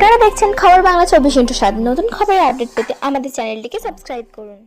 আপনারা দেখছেন খবর বাংলা 24x7। নতুন খবরের আপডেট পেতে আমাদের চ্যানেলটিকে সাবস্ক্রাইব করুন।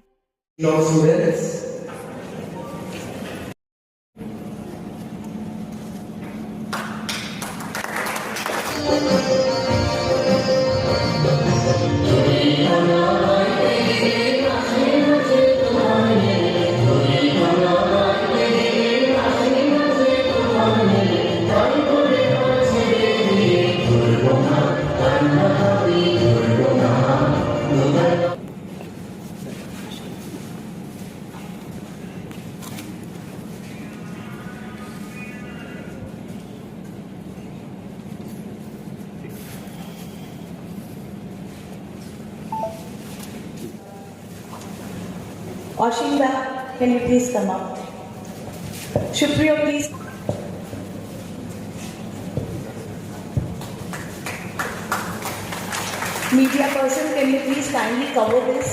Ashinda, can you please come up? Shupriya, please. Media person, can you please kindly cover this?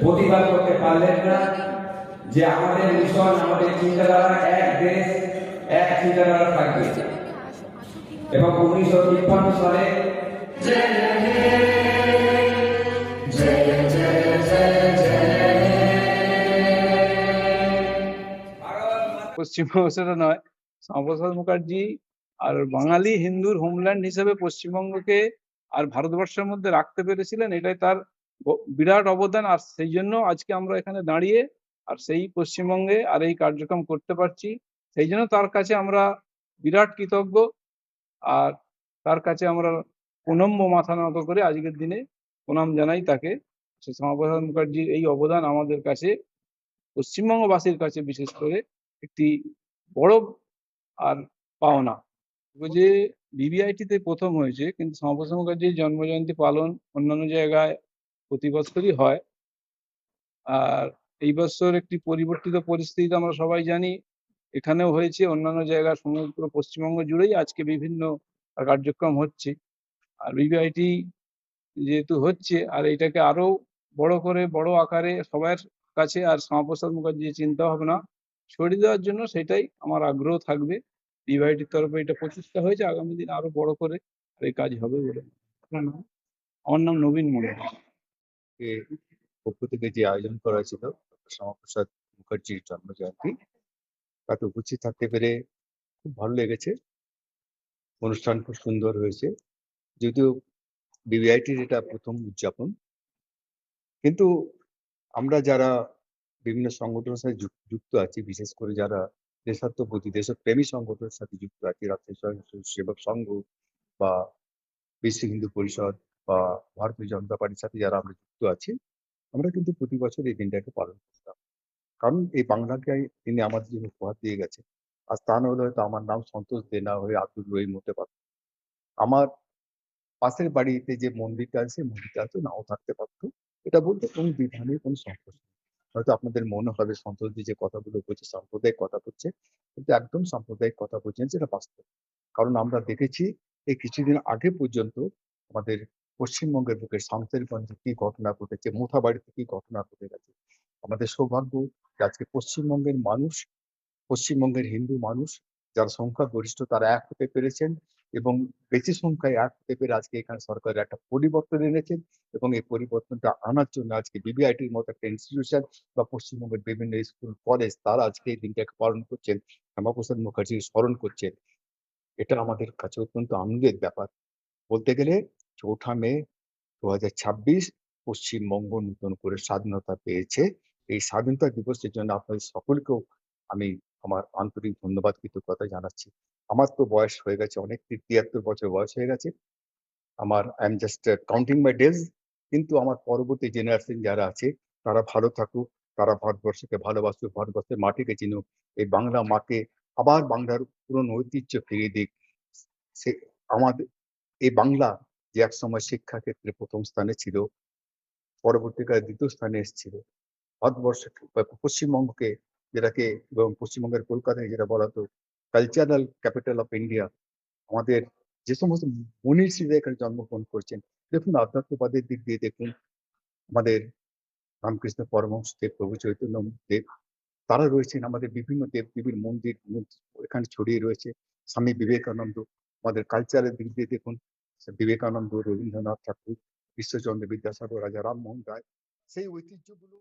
প্রতিবাদ করতে পারলেন না যে আমাদের মিশন, আমাদের চিন্তাধারা এক দেশ এক চিন্তাধারা থাকবে। এবং 1953 সালে পশ্চিমবঙ্গ সেটা নয়, শ্যামাপ্রসাদ মুখার্জি আর বাঙালি হিন্দুর হোমল্যান্ড হিসেবে পশ্চিমবঙ্গকে আর ভারতবর্ষের মধ্যে রাখতে পেরেছিলেন, এটাই তার বিরাট অবদান। আর সেই জন্য আজকে আমরা এখানে দাঁড়িয়ে আর সেই পশ্চিমবঙ্গে আর এই কার্যক্রম করতে পারছি। সেই জন্য তার কাছে আমরা বিরাট কৃতজ্ঞ, আর তার কাছে আমরা প্রণম্য মাথা নত করে আজকের দিনে প্রণাম জানাই তাকে। শ্যামাপ্রসাদ মুখার্জির এই অবদান আমাদের কাছে, পশ্চিমবঙ্গবাসীর কাছে বিশেষ করে একটি বড় আর পাওনা। যে বিবিআইটিতে প্রথম হয়েছে, কিন্তু শ্যামাপ্রসাদ মুখার্জির জন্মজয়ন্তী পালন অন্যান্য জায়গায় প্রতি বছরই হয়। আর এই বছর একটি পরিবর্তিত পরিস্থিতি আমরা সবাই জানি, এখানেও হয়েছে, অন্যান্য জায়গা সমগ্র পশ্চিমবঙ্গ জুড়েই আজকে বিভিন্ন কার্যক্রম হচ্ছে। আর বিবিআইটি যেহেতু হচ্ছে, আর এটাকে আরো বড় করে বড় আকারে সবার কাছে আর শ্যামাপ্রসাদ মুখার্জির চিন্তা ভাবনা ছড়িয়ে দেওয়ার জন্য, সেটাই আমার আগ্রহ থাকবে। বিবিআইটির তরফে এটা প্রচেষ্টা হয়েছে, আগামী দিন আরো বড় করে এই কাজ হবে বলে। আপনার নাম? আমার নাম নবীন মন্ডল। পক্ষ থেকে যে আয়োজন করা ছিল শ্যামাপ্রসাদ মুখার্জির জন্মজয়ন্তী, তাতে উপস্থিত থাকতে পেরে খুব ভালো লেগেছে। অনুষ্ঠান খুব সুন্দর হয়েছে, যদিও বিবিআইটির এটা প্রথম উদযাপন, কিন্তু আমরা যারা বিভিন্ন সংগঠনের সাথে যুক্ত আছি, বিশেষ করে যারা দেশাত্মবোধী দেশপ্রেমী সংগঠনের সাথে যুক্ত আছি, রাষ্ট্রীয় স্বয়ংসেবক সেবক সংঘ বা বিশ্ব হিন্দু পরিষদ বা ভারতীয় জনতা পার্টির সাথে যারা আমরা যুক্ত আছি, আমরা কিন্তু প্রতি বছর এই দিনটাকে পালন করতাম। কারণ এই বাংলাকে তিনি আমাদের জন্য উপহার দিয়ে গেছেন। আর তা না হলে হয়তো আমার নাম সন্তোষ দে না হয়ে আব্দুল রহিম হতে পারত। আমার পাশের বাড়িতে যে মন্দিরটা আছে, সেই মন্দিরটা হয়তো নাও থাকতে পারতো। এটা বলতে কোনো বিধানের কোনো সংকোচ নেই। হয়তো আপনাদের মনে হবে সন্তোষজি যে কথাগুলো বলছে সাম্প্রদায়িক কথা বলছে, কিন্তু একদম সাম্প্রদায়িক কথা বলছেন, যেটা বাস্তব। কারণ আমরা দেখেছি এই কিছুদিন আগে পর্যন্ত আমাদের পশ্চিমবঙ্গের বুকে শামশেরগঞ্জে কি ঘটনা ঘটেছে, মোথাবাড়িতে কি ঘটনা ঘটে গেছে। আমাদের সৌভাগ্য যে আজকে পশ্চিমবঙ্গের মানুষ, পশ্চিমবঙ্গের হিন্দু মানুষ যারা সংখ্যাগরিষ্ঠ, তারা এক হতে পেরেছেন এবং বেশি সংখ্যায় এক হতে পেরে আজকে এখানে সরকারের একটা পরিবর্তন এনেছেন। এবং এই পরিবর্তনটা আনার জন্য আজকে বিবিআইটির মতো একটা ইনস্টিটিউশন বা পশ্চিমবঙ্গের বিভিন্ন স্কুল কলেজ তারা আজকে এই দিনটাকে পালন করছেন, শ্যামাপ্রসাদ মুখার্জির স্মরণ করছেন। এটা আমাদের কাছে অত্যন্ত আনন্দের ব্যাপার। বলতে গেলে ৪ঠা মে ২০২৬ পশ্চিমবঙ্গ নতুন করে স্বাধীনতা পেয়েছে। এই স্বাধীনতা দিবসের জন্য আপনাদের সকলকেও আমি আমার আন্তরিক ধন্যবাদ কৃতজ্ঞতা জানাচ্ছি। আমার তো বয়স হয়ে গেছে অনেক, ৭৩ বছর বয়স হয়ে গেছে। I am just counting my days, কিন্তু আমার পরবর্তী জেনারেশন যারা আছে তারা ভালো থাকুক, তারা ভারতবর্ষকে ভালোবাসুক, ভারতবর্ষের মাটিকে চিনুক, এই বাংলা মাকে আবার বাংলার পুরনো ঐতিহ্য ফিরিয়ে দিক। সে আমাদের এই বাংলা যে একসময় শিক্ষা ক্ষেত্রে প্রথম স্থানে ছিল, পরবর্তীকালে দ্বিতীয় স্থানে এসেছিল, ভারতবর্ষ বা পশ্চিমবঙ্গকে যেটাকে এবং পশ্চিমবঙ্গের কলকাতায় যেটা বলা হতো কালচারাল ক্যাপিটাল অফ ইন্ডিয়া, আমাদের যে সমস্ত মনীষীরা এখানে জন্মগ্রহণ করছেন, দেখুন আধ্যাত্মবাদের দিক দিয়ে দেখুন আমাদের রামকৃষ্ণ পরমহংসদেব, প্রভু চৈতন্য দেব, তারা রয়েছেন। আমাদের বিভিন্ন দেবদেবীর মন্দির এখানে ছড়িয়ে রয়েছে। স্বামী বিবেকানন্দ, আমাদের কালচারের দিক দিয়ে দেখুন বিবেকানন্দ, রবীন্দ্রনাথ ঠাকুর, ঈশ্বরচন্দ্র বিদ্যাসাগর, রাজা রামমোহন রায়, সেই ঐতিহ্যগুলো